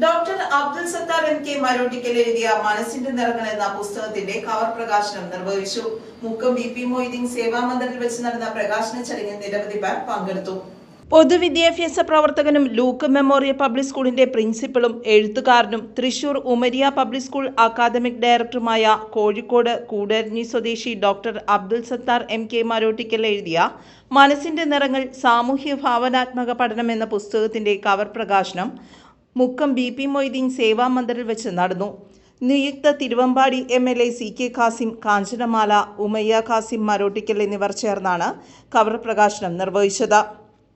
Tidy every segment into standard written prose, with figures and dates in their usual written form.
Doctor Abdul Sathar M K Marottikkal എഴുതിയ മനസ്സിന്റെ നിറങ്ങൾ എന്ന പുസ്തകത്തിന്റെ കവർ പ്രകാശനം നിർവഹിച്ചു. മുക്കം വി പി മൊയ്തീൻ സേവാമന്ദിറിൽ വെച്ച് നടന്ന പ്രകാശന ചടങ്ങിൽ നിരവധി പേർ പങ്കെടുത്തു. പൊതുവിദ്യാഭ്യാസ പ്രവർത്തകനും ലൂക്ക് മെമ്മോറിയൽ പബ്ലിക് സ്കൂളിന്റെ പ്രിൻസിപ്പലും എഴുത്തുകാരനും Thrissur Umariya public school academic ഡയറക്ടറുമായ കോഴിക്കോട് കൂടരഞ്ഞി സ്വദേശി doctor Abdul Sathar M K Marottikkal എഴുതിയ മനസ്സിന്റെ നിറങ്ങൾ സാമൂഹ്യ ഭാവനാത്മക പഠനം എന്ന പുസ്തകത്തിന്റെ കവർ പ്രകാശനം മുക്കം വി പി മൊയ്തീൻ സേവാമന്ദിറിൽ വെച്ച് നടന്നു. നിയുക്ത തിരുവമ്പാടി MLA CK ഖാസിം, കാഞ്ചനമാല, ഉമയ്യ ഖാസിം മരോട്ടിക്കൽ എന്നിവർ ചേർന്നാണ് കവർ പ്രകാശനം നിർവഹിച്ചത്.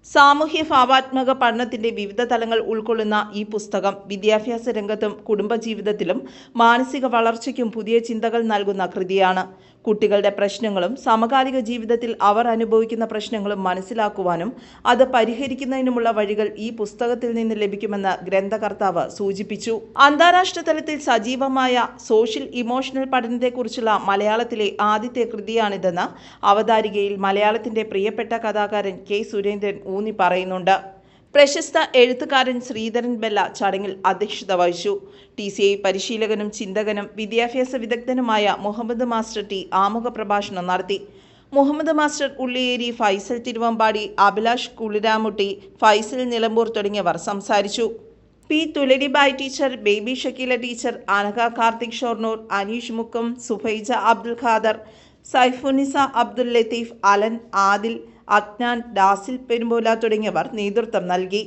സാമൂഹ്യ ഭാവാത്മക പഠനത്തിന്റെ വിവിധ തലങ്ങൾ ഉൾക്കൊള്ളുന്ന ഈ പുസ്തകം വിദ്യാഭ്യാസ രംഗത്തും കുടുംബജീവിതത്തിലും മാനസിക വളർച്ചയ്ക്കും പുതിയ ചിന്തകൾ നൽകുന്ന കൃതിയാണ്. കുട്ടികളുടെ പ്രശ്നങ്ങളും സമകാലിക ജീവിതത്തിൽ അവർ അനുഭവിക്കുന്ന പ്രശ്നങ്ങളും മനസ്സിലാക്കുവാനും അത് പരിഹരിക്കുന്നതിനുമുള്ള വഴികൾ ഈ പുസ്തകത്തിൽ നിന്ന് ലഭിക്കുമെന്ന് ഗ്രന്ഥകർത്താവ് സൂചിപ്പിച്ചു. അന്താരാഷ്ട്ര തലത്തിൽ സജീവമായ സോഷ്യൽ ഇമോഷണൽ പഠനത്തെക്കുറിച്ചുള്ള മലയാളത്തിലെ ആദ്യത്തെ കൃതിയാണിതെന്ന് അവതാരികയിൽ മലയാളത്തിന്റെ പ്രിയപ്പെട്ട കഥാകാരൻ K. സുരേന്ദ്രൻ ഊന്നി പറയുന്നുണ്ട്. പ്രശസ്ത എഴുത്തുകാരൻ ശ്രീധരൻ ബെല്ല ചടങ്ങിൽ അധ്യക്ഷത വഹിച്ചു. TCI പരിശീലകനും ചിന്തകനും വിദ്യാഭ്യാസ വിദഗ്ധനുമായ മുഹമ്മദ് മാസ്റ്റർ T ആമുഖ പ്രഭാഷണം നടത്തി. മുഹമ്മദ് മാസ്റ്റർ ഉള്ളിയേരി, ഫൈസൽ തിരുവമ്പാടി, അഭിലാഷ് കുളിരാമുട്ടി, ഫൈസൽ നിലമ്പൂർ തുടങ്ങിയവർ സംസാരിച്ചു. P. Thularibai teacher, Baby Shakeela teacher, Anagha Karthik Shoranur, Aneesh Mukkam, Sufaija Abdul Khader, Saifunnisa Abdul Latheef, Alan, Adil, Adnan, Dazil Perumbola തുടങ്ങിയവർ നേതൃത്വം നൽകി.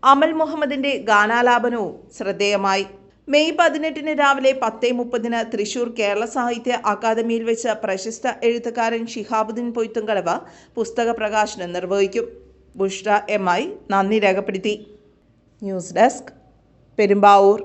അമൽ മുഹമ്മദിന്റെ ഗാനാലാപനവും ശ്രദ്ധേയമായി. മെയ് 18 രാവിലെ 10:30 തൃശൂർ കേരള സാഹിത്യ അക്കാദമിയിൽ വെച്ച് പ്രശസ്ത എഴുത്തുകാരൻ ഷിഹാബുദ്ദീൻ പൊയ്ത്തുംകടവ് പുസ്തക പ്രകാശനം നിർവഹിക്കും. ബുഷ്ര MI നന്ദി രേഖപ്പെടുത്തി. News desk, Perumbavoor.